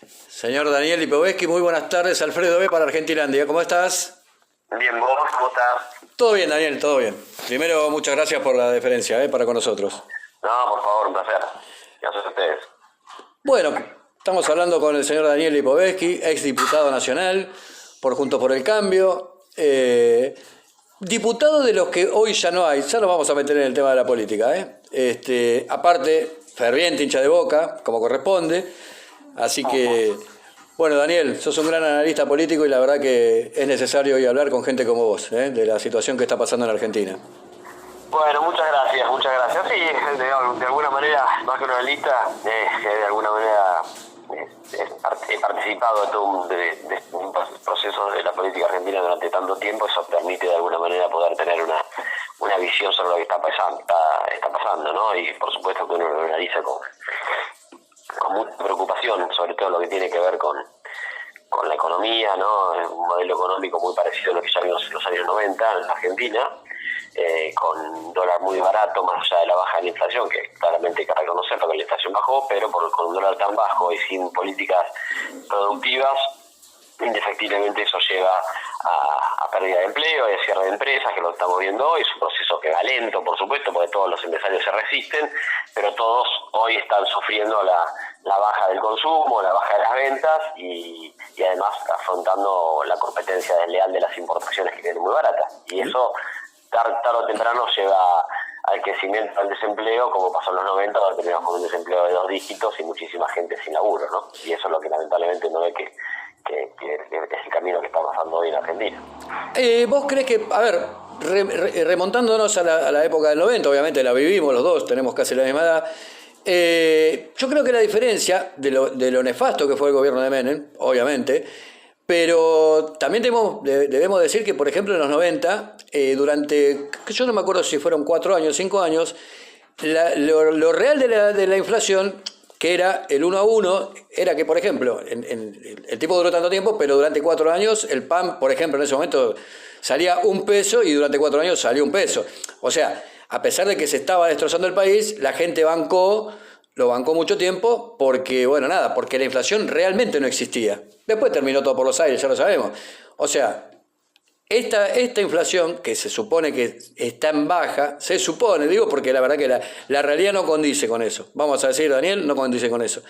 Señor Daniel Lipovetsky, muy buenas tardes. Alfredo B. para Argentilandia. ¿Cómo estás? Bien, ¿vos cómo estás? Todo bien, Daniel, todo bien. Primero, muchas gracias por la deferencia para con nosotros. No, por favor, un placer. Gracias a ustedes. Bueno, estamos hablando con el señor Daniel Lipovetsky, ex diputado nacional por Juntos por el Cambio. Diputado de los que hoy ya no hay. Ya nos vamos a meter en el tema de la política. Aparte, ferviente hincha de Boca, como corresponde. Así que, bueno, Daniel, sos un gran analista político y la verdad que es necesario hoy hablar con gente como vos, de la situación que está pasando en Argentina. Bueno, muchas gracias, muchas gracias. Sí, de alguna manera, más que una lista, de alguna manera he participado de un proceso de la política argentina durante tanto tiempo. Eso permite de alguna manera poder tener una visión sobre lo que está pasando, ¿no? Y por supuesto que uno lo analiza con mucha preocupación, sobre todo lo que tiene que ver con la economía, ¿no? Un modelo económico muy parecido a lo que ya vimos en los años 90 en la Argentina, con un dólar muy barato, más allá de la baja de la inflación, que claramente hay que reconocerlo que la inflación bajó, pero con un dólar tan bajo y sin políticas productivas, indefectiblemente eso lleva a pérdida de empleo y a cierre de empresas, que lo estamos viendo hoy. Es un proceso que va lento, por supuesto, porque todos los empresarios se resisten, pero todos hoy están sufriendo la baja del consumo, la baja de las ventas y además afrontando la competencia desleal de las importaciones que vienen muy baratas. Y eso tarde o temprano lleva al crecimiento del desempleo, como pasó en los 90, donde teníamos un desempleo de 2 dígitos y muchísima gente sin laburo, ¿no? Y eso es lo que lamentablemente no ve que es el camino que está pasando hoy en Argentina. ¿Vos crees que, a ver, remontándonos a la época del 90, obviamente la vivimos los dos, tenemos casi la misma edad, yo creo que la diferencia de lo nefasto que fue el gobierno de Menem, obviamente, pero también debemos decir que, por ejemplo, en los 90, yo no me acuerdo si fueron 4 años, 5 años, lo real de la inflación, que era el 1 a 1, era que, por ejemplo, el tipo duró tanto tiempo, pero durante 4 años el pan, por ejemplo, en ese momento salía 1 peso y durante 4 años salió 1 peso. O sea, a pesar de que se estaba destrozando el país, la gente lo bancó mucho tiempo porque, porque la inflación realmente no existía. Después terminó todo por los aires, ya lo sabemos. O sea, esta inflación, que se supone que está en baja, se supone, digo porque la verdad que la realidad no condice con eso. Vamos a decir, Daniel, no condice con eso.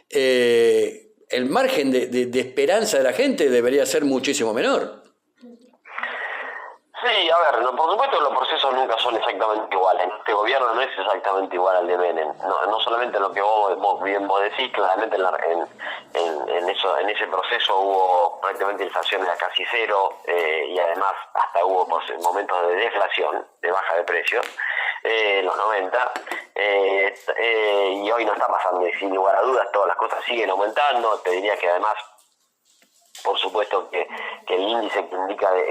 El margen de esperanza de la gente debería ser muchísimo menor. Sí, a ver, por supuesto los procesos nunca son exactamente iguales. Este gobierno no es exactamente igual al de Menem. No solamente lo que vos decís, claramente en ese proceso hubo prácticamente inflación a casi cero, y además hasta hubo momentos de deflación, de baja de precios, en los 90, y hoy no está pasando, y sin lugar a dudas todas las cosas siguen aumentando. Te diría que además, por supuesto que el índice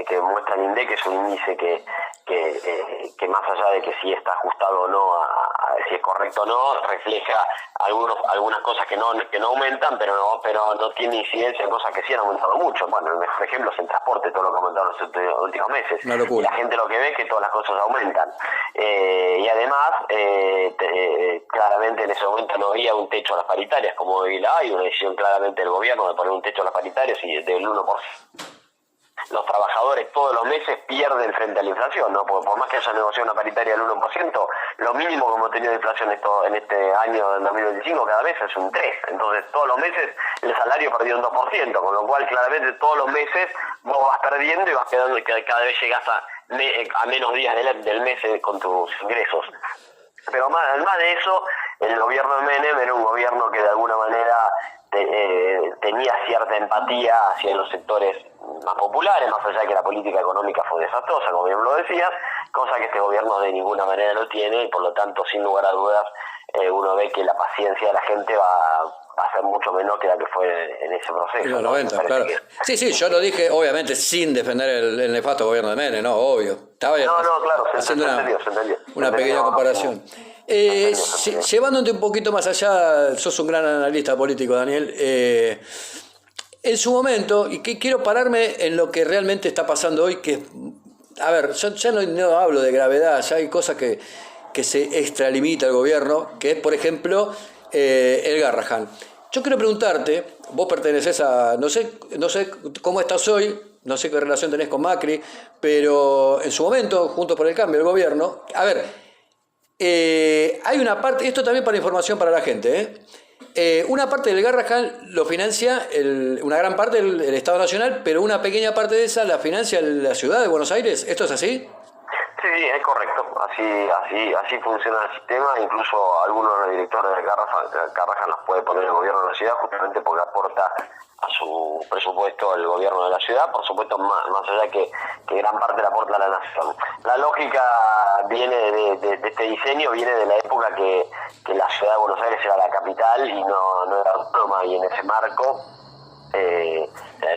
que muestra el INDEC es un índice que más allá de que si está ajustado o no, si es correcto o no, refleja algunas cosas que no aumentan, pero no tiene incidencia en cosas que sí han aumentado mucho. Bueno, el mejor ejemplo es el transporte, todo lo que ha aumentado en los últimos meses. Y la gente lo que ve es que todas las cosas aumentan. Y además, claramente en ese momento no había un techo a las paritarias, como hoy la hay, una decisión claramente del gobierno de poner un techo a las paritarias y del 1%. Los trabajadores todos los meses pierden frente a la inflación, ¿no? Porque por más que haya negociado una paritaria del 1%, lo mínimo que hemos tenido de inflación en este año, en 2025, cada mes es un 3%. Entonces, todos los meses el salario perdió un 2%, con lo cual, claramente, todos los meses vos vas perdiendo y vas quedando, cada vez llegas a menos días del mes con tus ingresos. Pero además de eso, el gobierno de Menem era un gobierno que de alguna manera tenía cierta empatía hacia los sectores más populares, más allá de que la política económica fue desastrosa, como bien lo decías, cosa que este gobierno de ninguna manera lo tiene, y por lo tanto, sin lugar a dudas, uno ve que la paciencia de la gente va a ser mucho menor que la que fue en ese proceso. En los 90, claro. Sí, yo lo dije, obviamente, sin defender el nefasto gobierno de Menem, ¿no? Obvio. Estaba claro, haciendo se entendió. Una pequeña comparación. Llevándote un poquito más allá, sos un gran analista político, Daniel. En su momento, y que quiero pararme en lo que realmente está pasando hoy, que, a ver, yo ya no hablo de gravedad, ya hay cosas que se extralimita el gobierno, que es, por ejemplo, el Garrahan. yo quiero preguntarte, vos pertenecés a, no sé cómo estás hoy, no sé qué relación tenés con Macri, pero en su momento, Juntos por el Cambio, el gobierno, a ver, hay una parte, esto también para información para la gente, una parte del Garrahan lo financia una gran parte el Estado Nacional, pero una pequeña parte de esa la financia la ciudad de Buenos Aires. ¿Esto es así? Sí, es correcto. Así funciona el sistema. Incluso algunos de los directores de Garrahan los puede poner el gobierno de la ciudad, justamente porque aporta a su presupuesto el gobierno de la ciudad. Por supuesto, más allá que gran parte la aporta la nación. La lógica viene de este diseño, viene de la época que la ciudad de Buenos Aires era la capital y no era autónoma, y en ese marco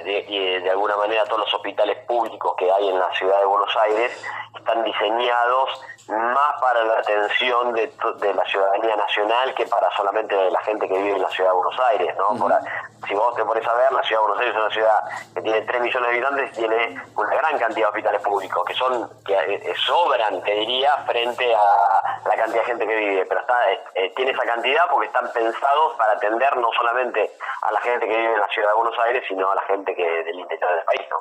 y de alguna manera todos los hospitales públicos que hay en la ciudad de Buenos Aires están diseñados más para la atención de la ciudadanía nacional que para solamente la gente que vive en la ciudad de Buenos Aires, ¿no? Si vos te pones a ver, la ciudad de Buenos Aires es una ciudad que tiene 3 millones de habitantes y tiene una gran cantidad de hospitales públicos que sobran, te diría, frente a la cantidad de gente que vive, pero tiene esa cantidad porque están pensados para atender no solamente a la gente que vive en la ciudad de Buenos Aires, sino a la gente del interior del país, ¿no?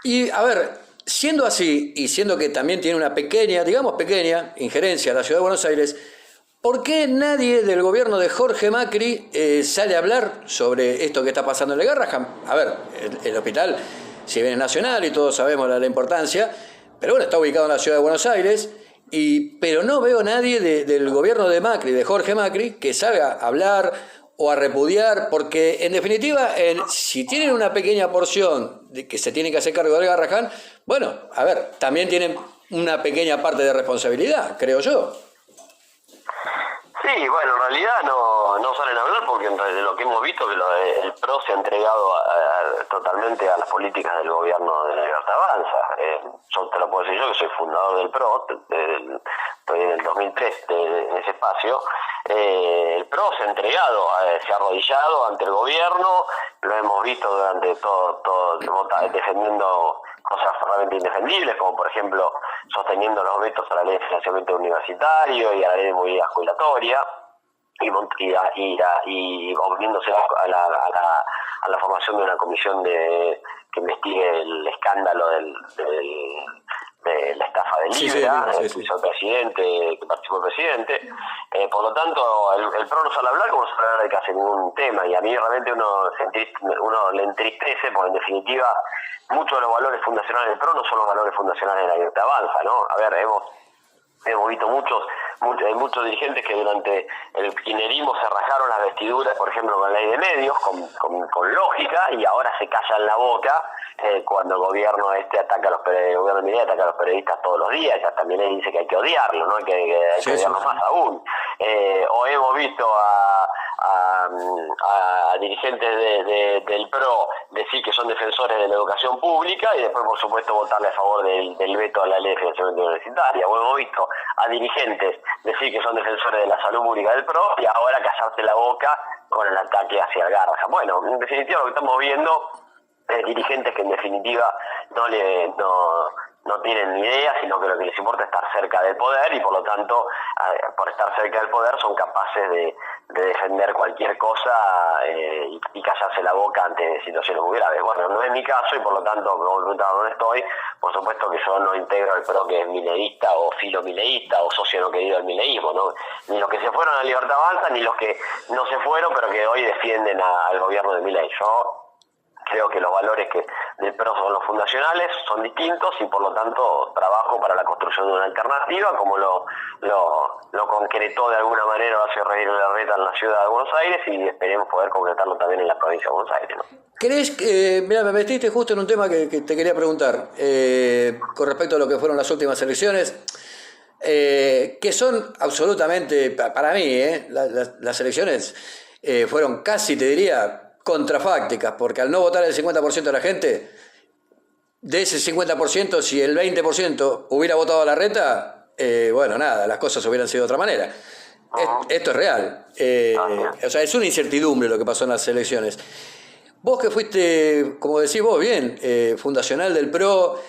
Y a ver, siendo así, y siendo que también tiene una pequeña injerencia a la ciudad de Buenos Aires, ¿por qué nadie del gobierno de Jorge Macri sale a hablar sobre esto que está pasando en el Garrahan? A ver, el hospital, si bien es nacional y todos sabemos la importancia, pero bueno, está ubicado en la ciudad de Buenos Aires, pero no veo nadie del gobierno de Macri, de Jorge Macri, que salga a hablar o a repudiar, porque en definitiva, si tienen una pequeña porción de que se tiene que hacer cargo del Garrahan, bueno, a ver, también tienen una pequeña parte de responsabilidad, creo yo. Sí, bueno, en realidad no salen a hablar porque de lo que hemos visto que el PRO se ha entregado totalmente a las políticas del gobierno de la Libertad Avanza. Yo te lo puedo decir yo, que soy fundador del PRO, estoy en el 2003 en ese espacio. El PRO se ha entregado, se ha arrodillado ante el gobierno, lo hemos visto durante todo defendiendo cosas realmente indefendibles, como por ejemplo sosteniendo los vetos a la ley de financiamiento universitario y a la ley de movilidad jubilatoria y oponiéndose a la formación de una comisión que investigue el escándalo de la estafa de Libra, que hizo el presidente, que participó el presidente. Por lo tanto, el PRO no sale a hablar como no sale a hablar de casi ningún tema, y a mí realmente uno le entristece, porque en definitiva muchos de los valores fundacionales del PRO no son los valores fundacionales de la Libertad Avanza, ¿no? A ver, hemos visto muchos dirigentes que durante el kirchnerismo se rajaron las vestiduras, por ejemplo, con la ley de medios, con lógica, y ahora se callan la boca cuando el gobierno ataca a los periodistas todos los días. Ya también le dice que hay que odiarlo, ¿no? Hay que odiarlo más aún. O hemos visto a dirigentes del PRO decir que son defensores de la educación pública y después, por supuesto, votarle a favor del veto a la ley de financiamiento universitario. O hemos visto a dirigentes decir que son defensores de la salud pública del PRO y ahora callarse la boca con el ataque hacia el Garrahan. Bueno, en definitiva lo que estamos viendo es dirigentes que en definitiva no tienen ni idea, sino que lo que les importa es estar cerca del poder y por lo tanto, por estar cerca del poder, son capaces de defender cualquier cosa y callarse la boca ante situaciones muy graves. Bueno, no es mi caso y por lo tanto, como preguntaba dónde estoy, por supuesto que yo no integro el PRO que es mileísta o filomileísta o socio no querido del mileísmo, ¿no? Ni los que se fueron a Libertad Avanza, ni los que no se fueron pero que hoy defienden al gobierno de Milei. Yo creo que los valores del PRO son los fundacionales, son distintos y por lo tanto trabajo para la construcción de una alternativa, como lo concretó de alguna manera hace reír la reta en la ciudad de Buenos Aires y esperemos poder concretarlo también en la provincia de Buenos Aires, ¿no? ¿Crees que, mira, me metiste justo en un tema que te quería preguntar, con respecto a lo que fueron las últimas elecciones, que son absolutamente, para mí, las elecciones fueron casi, te diría, contrafácticas, porque al no votar el 50% de la gente, de ese 50%, si el 20% hubiera votado a la reta, bueno, nada, las cosas hubieran sido de otra manera. Esto es real. O sea, es una incertidumbre lo que pasó en las elecciones. Vos que fuiste, como decís vos bien, fundacional del PRO,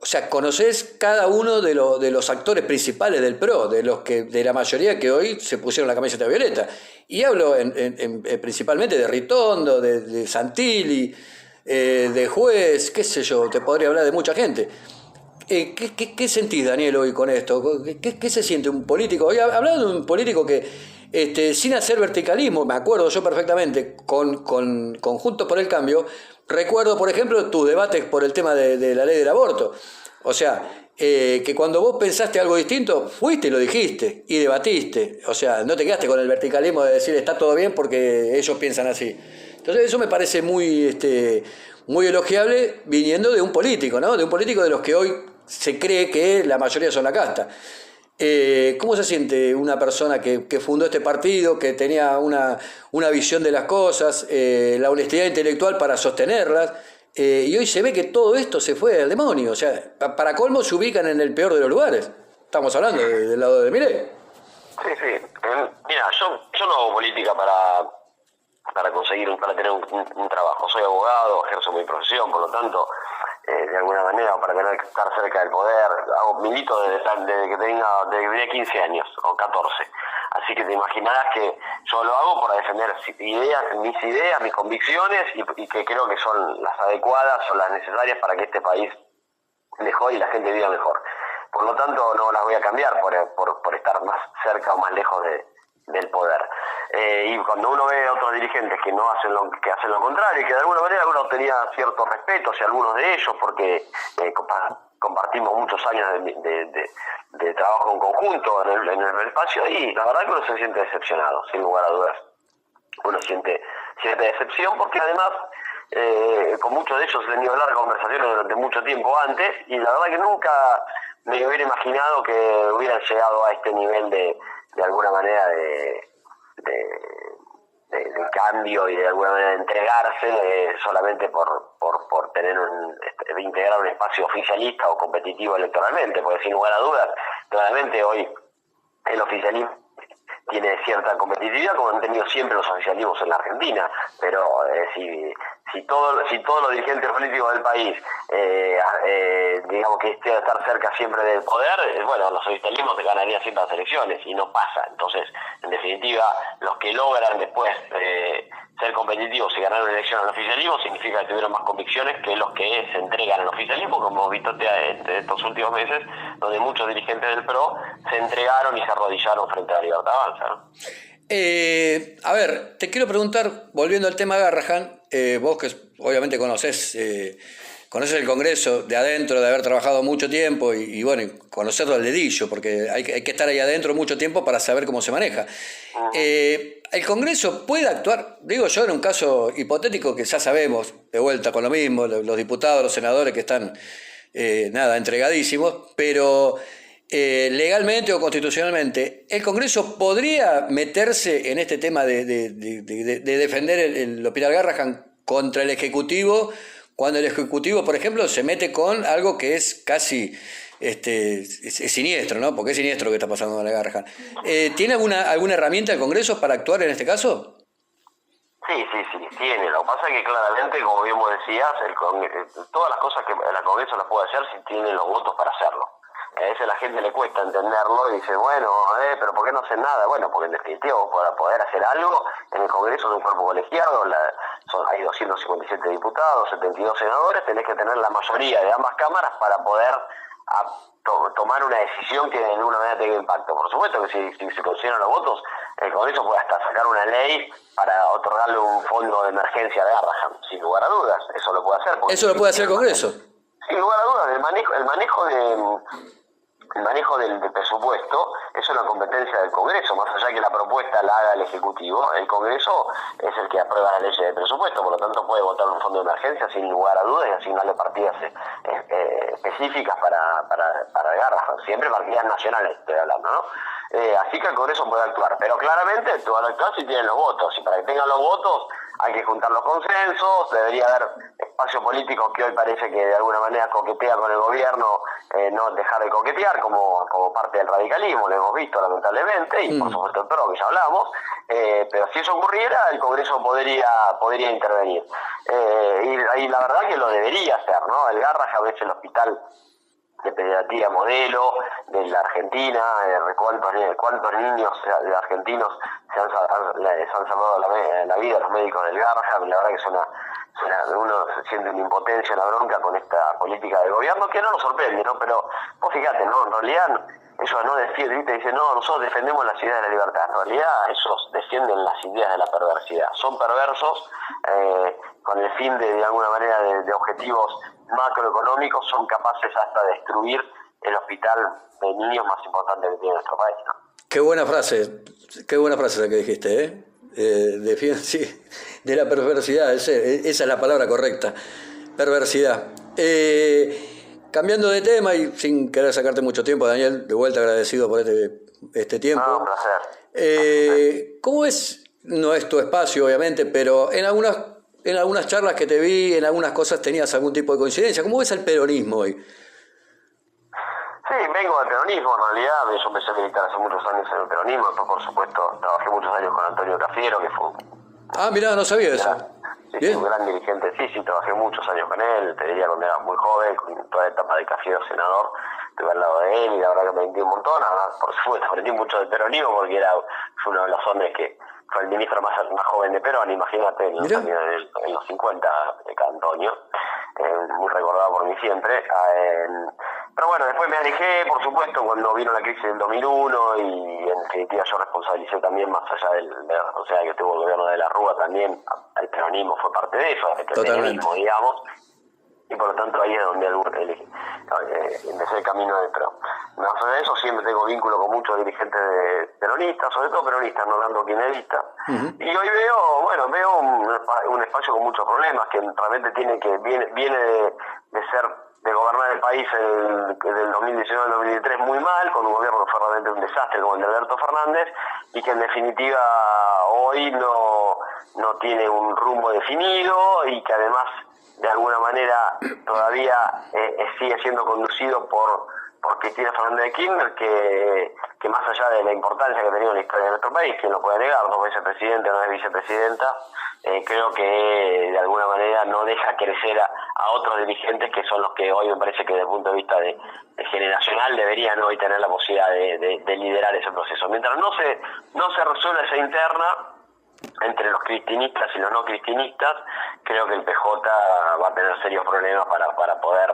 o sea, conocés cada uno de los actores principales del PRO, de la mayoría que hoy se pusieron la camiseta violeta. Y hablo principalmente de Ritondo, de Santilli, de Juez, qué sé yo, te podría hablar de mucha gente. ¿Qué sentís, Daniel, hoy con esto? ¿Qué se siente un político? Hoy hablando de un político que, sin hacer verticalismo, me acuerdo yo perfectamente, con Juntos por el Cambio, recuerdo, por ejemplo, tus debates por el tema de la ley del aborto. O sea, que cuando vos pensaste algo distinto, fuiste y lo dijiste, y debatiste. O sea, no te quedaste con el verticalismo de decir está todo bien porque ellos piensan así. Entonces eso me parece muy elogiable viniendo de un político, ¿no? De un político de los que hoy se cree que la mayoría son la casta. ¿Cómo se siente una persona que fundó este partido, que tenía una visión de las cosas, la honestidad intelectual para sostenerlas, y hoy se ve que todo esto se fue al demonio? O sea, para colmo se ubican en el peor de los lugares. Estamos hablando del lado de Milei. Sí. Mira, yo no hago política para tener un trabajo. Soy abogado, ejerzo mi profesión, por lo tanto, de alguna manera, para tener que estar cerca del poder, milito desde que tenía 15 años o 14. Así que te imaginarás que yo lo hago para defender mis ideas, mis convicciones, y que creo que son las adecuadas, son las necesarias para que este país mejore y la gente viva mejor. Por lo tanto, no las voy a cambiar por estar más cerca o más lejos del poder. Y cuando uno ve a otros dirigentes que hacen lo contrario, y que de alguna manera uno tenía cierto respeto hacia algunos de ellos, porque compartimos muchos años de trabajo en conjunto en el espacio, y la verdad que uno se siente decepcionado, sin lugar a dudas. Uno siente decepción porque además con muchos de ellos he tenido largas conversaciones durante mucho tiempo antes, y la verdad que nunca me hubiera imaginado que hubieran llegado a este nivel de alguna manera de cambio y de alguna manera de entregarse solamente por tener de integrar un espacio oficialista o competitivo electoralmente, porque sin lugar a dudas, claramente hoy el oficialismo tiene cierta competitividad, como han tenido siempre los oficialismos en la Argentina, pero si todos los dirigentes políticos del país digamos que estar cerca siempre del poder, bueno, los oficialismos te ganarían ciertas elecciones, y no pasa. Entonces, en definitiva, los que logran después ser competitivos y ganar una elección al oficialismo significa que tuvieron más convicciones que los que se entregan al oficialismo, como hemos visto estos últimos meses, donde muchos dirigentes del PRO se entregaron y se arrodillaron frente a la Libertad Avanza, ¿no? A ver, te quiero preguntar, volviendo al tema Garrahan, vos que obviamente conoces el Congreso de adentro, de haber trabajado mucho tiempo y bueno, conocerlo al dedillo, porque hay que estar ahí adentro mucho tiempo para saber cómo se maneja. ¿El Congreso puede actuar? Digo yo, en un caso hipotético que ya sabemos, de vuelta con lo mismo, los diputados, los senadores que están, entregadísimos, pero legalmente o constitucionalmente, ¿el Congreso podría meterse en este tema de defender el Hospital Garrahan contra el Ejecutivo, cuando el Ejecutivo, por ejemplo, se mete con algo que es casi es siniestro, ¿no? Porque es siniestro lo que está pasando en la Garrahan. ¿Tiene alguna herramienta el Congreso para actuar en este caso? Sí, tiene. Lo que pasa es que claramente, como bien vos decías, todas las cosas que el Congreso las puede hacer si tiene los votos para hacerlo. A veces a la gente le cuesta entenderlo y dice, bueno, pero ¿por qué no hacen nada? Bueno, porque en definitiva, para poder hacer algo, en el Congreso es un cuerpo colegiado, hay 257 diputados, 72 senadores, tenés que tener la mayoría de ambas cámaras para poder tomar una decisión que de alguna manera tenga impacto. Por supuesto que si se consideran los votos, el Congreso puede hasta sacar una ley para otorgarle un fondo de emergencia de Garrahan, sin lugar a dudas, eso lo puede hacer. ¿Eso lo puede hacer el Congreso? Sin lugar a dudas, el manejo del presupuesto es una competencia del Congreso, más allá que la propuesta la haga el Ejecutivo. El Congreso es el que aprueba la ley de presupuesto, por lo tanto puede votar un fondo de emergencia sin lugar a dudas y asignarle partidas específicas para Garrahan, siempre partidas nacionales estoy hablando, ¿no? Así que el Congreso puede actuar, pero claramente tú vas a actuar si tienen los votos, y para que tengan los votos hay que juntar los consensos, debería haber espacio político que hoy parece que de alguna manera coquetea con el gobierno, no dejar de coquetear como parte del radicalismo, lo hemos visto lamentablemente, y por supuesto el PRO que ya hablamos, pero si eso ocurriera el Congreso podría intervenir, y la verdad que lo debería hacer, ¿no? El Garrahan es el hospital pediatría modelo de la Argentina, cuántos niños argentinos se han salvado la vida, los médicos del Garja. La verdad que uno se siente una impotencia, una bronca con esta política del gobierno, que no nos sorprende, ¿no? Pero vos fíjate, ¿no? En realidad ellos no dicen, no, nosotros defendemos las ideas de la libertad. En realidad ellos defienden las ideas de la perversidad. Son perversos con el fin de alguna manera de objetivos macroeconómicos. Son capaces hasta de destruir el hospital de niños más importante que tiene nuestro país, ¿no? Qué buena frase la que dijiste, ¿eh? Sí, de la perversidad, esa es la palabra correcta, perversidad. Cambiando de tema y sin querer sacarte mucho tiempo, Daniel, de vuelta agradecido por este tiempo. Un placer. ¿Cómo es? No es tu espacio, obviamente, pero en algunas charlas que te vi, en algunas cosas tenías algún tipo de coincidencia. ¿Cómo ves el peronismo hoy? Sí, vengo del peronismo, en realidad. Yo empecé a militar hace muchos años en el peronismo. Después, por supuesto, trabajé muchos años con Antonio Cafiero, que fue mirá, no sabía eso. Sí, un gran dirigente. Sí, trabajé muchos años con él. Te diría cuando era muy joven, con toda la etapa de Cafiero senador, estuve al lado de él y la verdad que me aprendí un montón. Además, por supuesto, aprendí mucho del peronismo porque fue uno de los hombres que fue el ministro más joven de Perón, imagínate, en los 50, Antonio. Muy recordado por mí siempre. Pero bueno, después me alejé, por supuesto, cuando vino la crisis del 2001 y en definitiva yo responsabilicé también, más allá de la responsabilidad que tuvo el gobierno de la Rúa, también el peronismo fue parte de eso, el peronismo, digamos, y por lo tanto ahí es donde empecé el camino de Perón. Más allá de eso, siempre tengo vínculo con muchos dirigentes peronistas, sobre todo peronistas, no hablando kirchneristas. Y hoy veo un espacio con muchos problemas, que realmente viene de gobernar el país del 2019 al 2023 muy mal, con un gobierno que fue realmente un desastre como el de Alberto Fernández, y que en definitiva hoy no tiene un rumbo definido y que además de alguna manera todavía sigue siendo conducido por Cristina Fernández de Kirchner, que más allá de la importancia que ha tenido en la historia de nuestro país, que no puede negar, 2 veces presidente, 1 vez vicepresidenta, creo que de alguna manera no deja crecer a otros dirigentes que son los que hoy me parece que desde el punto de vista de generacional deberían hoy tener la posibilidad de liderar ese proceso. Mientras no se resuelva esa interna entre los cristinistas y los no cristinistas, creo que el PJ va a tener serios problemas para poder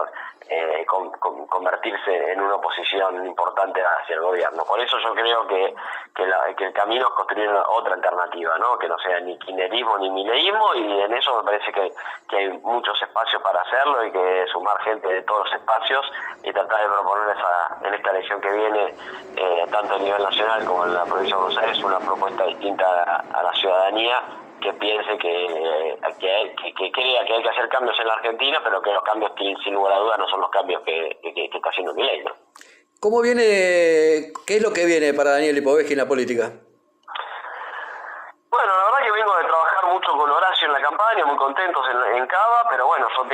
convertirse en una oposición importante hacia el gobierno. Por eso yo creo que el camino es construir otra alternativa, ¿no? Que no sea ni kirchnerismo ni mileísmo, y en eso me parece que hay muchos espacios para hacerlo y que sumar gente de todos los espacios y tratar de proponer en esta elección que viene, tanto a nivel nacional como en la provincia de Buenos Aires, una propuesta distinta a la ciudadanía, que piense que crea que hay que hacer cambios en la Argentina, pero que los cambios que sin lugar a dudas no son los cambios que está haciendo Milei, ¿no? ¿Qué es lo que viene para Daniel Lipovetsky en la política? Bueno, la verdad que vengo de trabajar mucho con Horacio en la campaña, muy contentos en Cava, pero bueno, soy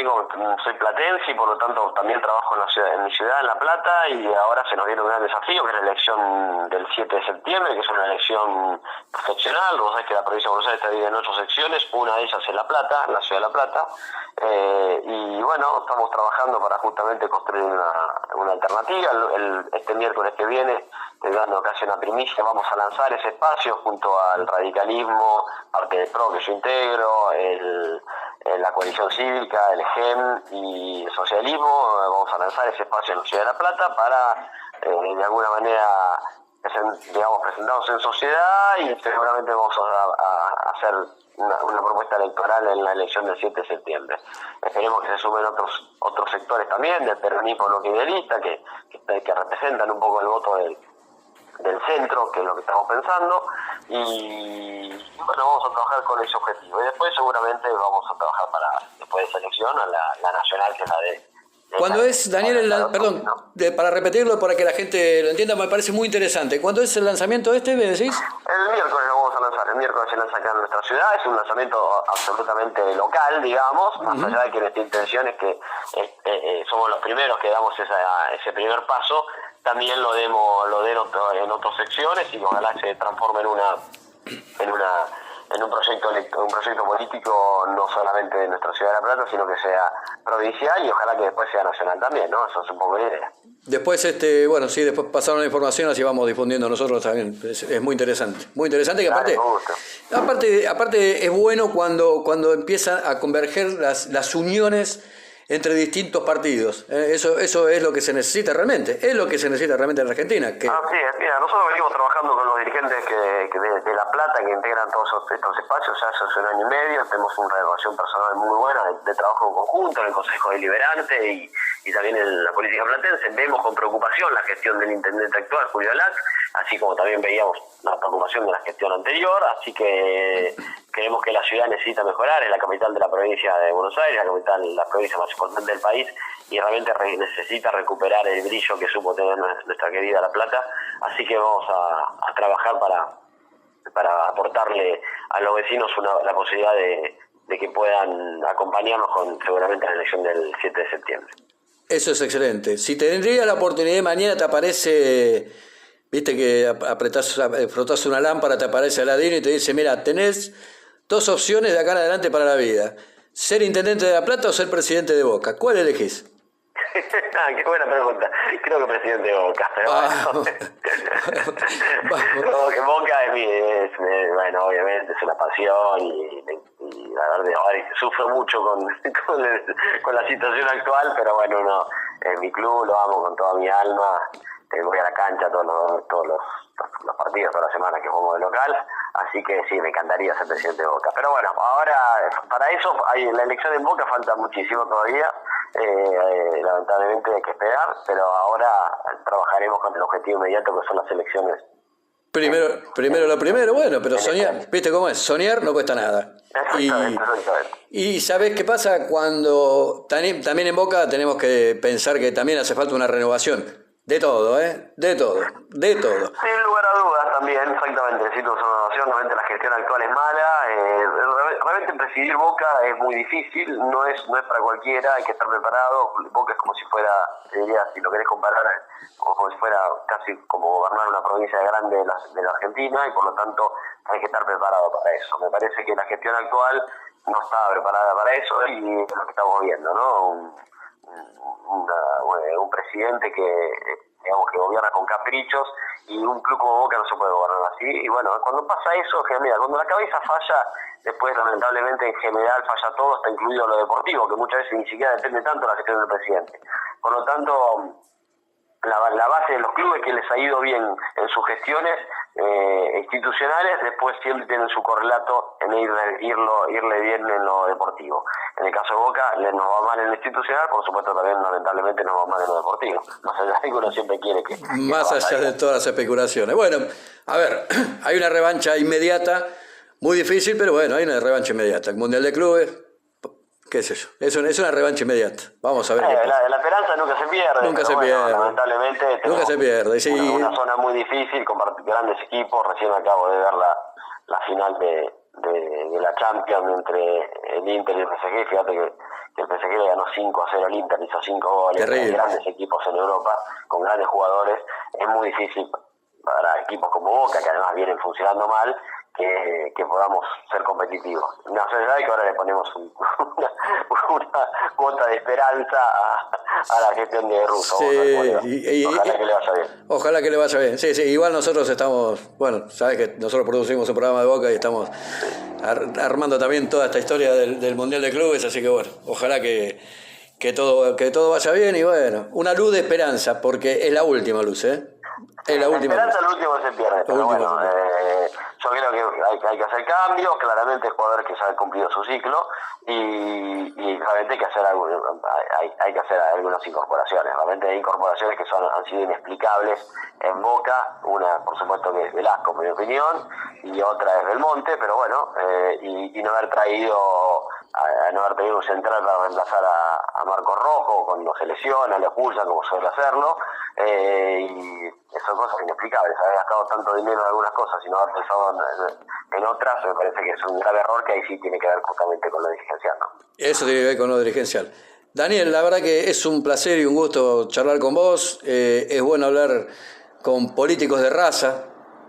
platense y por lo tanto también trabajo en mi ciudad, en La Plata, y ahora se nos viene un gran desafío, que es la elección del 7 de septiembre, que es una elección seccional. Vos sabés que la provincia de Buenos Aires está dividida en 8 secciones, una de ellas es La Plata, en la ciudad de La Plata, y bueno, estamos trabajando para justamente construir una alternativa. Este miércoles que viene, dando casi una primicia, vamos a lanzar ese espacio junto al radicalismo, parte del PRO que yo integro, la coalición cívica, el GEM y el socialismo. Vamos a lanzar ese espacio en la ciudad de La Plata para de alguna manera presentarnos en sociedad, y seguramente vamos a hacer una propuesta electoral en la elección del 7 de septiembre. Esperemos que se sumen otros sectores también del peronismo no kirchnerista que representan un poco el voto del centro, que es lo que estamos pensando, y bueno, vamos a trabajar con ese objetivo. Y después seguramente vamos a trabajar después de esa elección, a la nacional, que es la de... ¿Cuándo es, Daniel, para repetirlo, para que la gente lo entienda, me parece muy interesante? ¿Cuándo es el lanzamiento me decís? El miércoles lo vamos a lanzar, el miércoles se lanza acá en nuestra ciudad, es un lanzamiento absolutamente local, digamos, más allá de que nuestra intención es que somos los primeros que damos ese primer paso, también lo den en otras secciones y ojalá se transforme en en un proyecto político no solamente de nuestra ciudad de La Plata, sino que sea provincial y ojalá que después sea nacional también, ¿no? Eso es un poco la idea. Después, bueno, sí, después pasaron la información, así vamos difundiendo nosotros también. Es muy interesante. Muy interesante que Dale, con gusto. aparte es bueno cuando empiezan a converger las uniones entre distintos partidos. Eso es lo que se necesita realmente. Es lo que se necesita realmente en la Argentina. Que... Así es, mira, nosotros venimos trabajando con los dirigentes que de La Plata que integran todos estos espacios ya hace un año y medio. Tenemos una relación personal muy buena de trabajo en conjunto en el Consejo Deliberante y también en la política platense. Vemos con preocupación la gestión del intendente actual, Julio Lac, así como también veíamos la preocupación de la gestión anterior, así que creemos que la ciudad necesita mejorar, es la capital de la provincia de Buenos Aires, la provincia más importante del país, y realmente necesita recuperar el brillo que supo tener nuestra querida La Plata, así que vamos a trabajar para aportarle a los vecinos la posibilidad de que puedan acompañarnos seguramente en la elección del 7 de septiembre. Eso es excelente. Si tendría la oportunidad mañana te aparece, viste que frotás una lámpara, te aparece Aladino y te dice, mira, tenés 2 opciones de acá en adelante para la vida. ¿Ser intendente de La Plata o ser presidente de Boca? ¿Cuál elegís? Qué buena pregunta. Creo que presidente de Boca. Pero bueno. Boca bueno, obviamente es una pasión y la verdad sufro mucho con la situación actual, pero bueno, en mi club lo amo con toda mi alma. Voy a la cancha todos los partidos, toda la semana que jugamos de local, así que sí, me encantaría ser presidente de Boca. Pero bueno, ahora para eso la elección en Boca falta muchísimo todavía, lamentablemente hay que esperar, pero ahora trabajaremos con el objetivo inmediato que son las elecciones. Primero lo primero, bueno, pero soñar, ¿viste cómo es? Soñar no cuesta nada. Exactamente. Y ¿sabés qué pasa? Cuando también en Boca tenemos que pensar que también hace falta una renovación. De todo, de todo. Sin lugar a dudas también, exactamente, necesito una renovación, realmente la gestión actual es mala, realmente presidir Boca es muy difícil, no es para cualquiera, hay que estar preparado. Boca es como si fuera, te diría, si lo querés comparar, como si fuera casi como gobernar una provincia grande de la Argentina, y por lo tanto hay que estar preparado para eso. Me parece que la gestión actual no estaba preparada para eso y es lo que estamos viendo, ¿no? Un presidente que gobierna con caprichos, y un club como Boca no se puede gobernar así. Y bueno, cuando pasa eso, mira, cuando la cabeza falla, después lamentablemente en general falla todo, está incluido lo deportivo, que muchas veces ni siquiera depende tanto de la gestión del presidente. Por lo tanto, la base de los clubes que les ha ido bien en sus gestiones institucionales, después siempre tienen su correlato en irle bien en lo deportivo. En el caso de Boca nos va mal en lo institucional, por supuesto también lamentablemente nos va mal en lo deportivo. Más allá de que uno siempre quiere que más allá de todas las especulaciones. Bueno, a ver, hay una revancha inmediata, muy difícil, pero bueno, hay una revancha inmediata. El Mundial de Clubes, qué sé yo, es una revancha inmediata. Vamos a ver. La esperanza nunca se pierde. Nunca se pierde. Lamentablemente nunca se pierde. Sí. Una zona muy difícil, con grandes equipos. Recién acabo de ver la final de la Champions entre el Inter y el PSG. Fíjate que el PSG le ganó 5-0 al Inter, hizo 5 goles. Terrible. Grandes equipos en Europa, con grandes jugadores. Es muy difícil para equipos como Boca, que además vienen funcionando mal, que podamos ser competitivos. No sé, que ahora le ponemos una cuota de esperanza a la gestión de Russo. Sí, ojalá que le vaya bien. Ojalá que le vaya bien. Sí, igual nosotros estamos, bueno, sabes que nosotros producimos un programa de Boca y estamos armando también toda esta historia del Mundial de Clubes, así que bueno, ojalá que todo vaya bien y bueno, una luz de esperanza, porque es la última luz, Es la última luz. La esperanza al último se pierde, pero bueno, yo creo que hay que hacer cambios, claramente el jugador que ya ha cumplido su ciclo y realmente hay que hacer algunas incorporaciones. Realmente hay incorporaciones que han sido inexplicables en Boca, una por supuesto que es Velasco, en mi opinión, y otra es Belmonte, pero bueno, y no haber traído un central para reemplazar a Marco Rojo cuando se lesiona, lo expulsan como suele hacerlo, y son cosas inexplicables. Haber gastado tanto dinero en algunas cosas y no haber pensado en otras, me parece que es un grave error que ahí sí tiene que ver justamente con lo dirigencial, ¿no? Eso tiene que ver con lo dirigencial. Daniel, la verdad que es un placer y un gusto charlar con vos. Es bueno hablar con políticos de raza,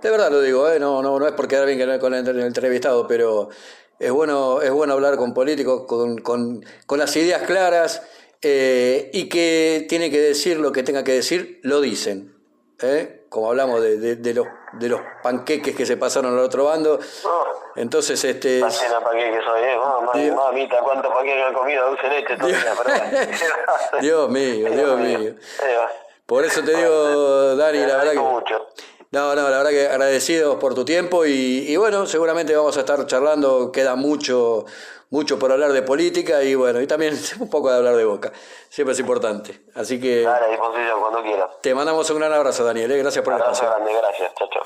de verdad lo digo, no es por quedar bien con el entrevistado, pero es bueno hablar con políticos con las ideas claras, y que tiene que decir lo que tenga que decir, lo dicen. Como hablamos de los panqueques que se pasaron al otro bando. Entonces, La cena panqueques soy, mamita, ¿cuántos panqueques han comido? Dulce leche todavía, Dios mío. Por eso te digo, Dani, la verdad que... mucho. No, la verdad que agradecidos por tu tiempo y bueno, seguramente vamos a estar charlando, queda mucho por hablar de política y bueno, y también un poco de hablar de Boca, siempre es importante. Así que... Dale, a disposición, cuando quieras. Te mandamos un gran abrazo, Daniel, gracias por el espacio. Abrazo grande, gracias, chao.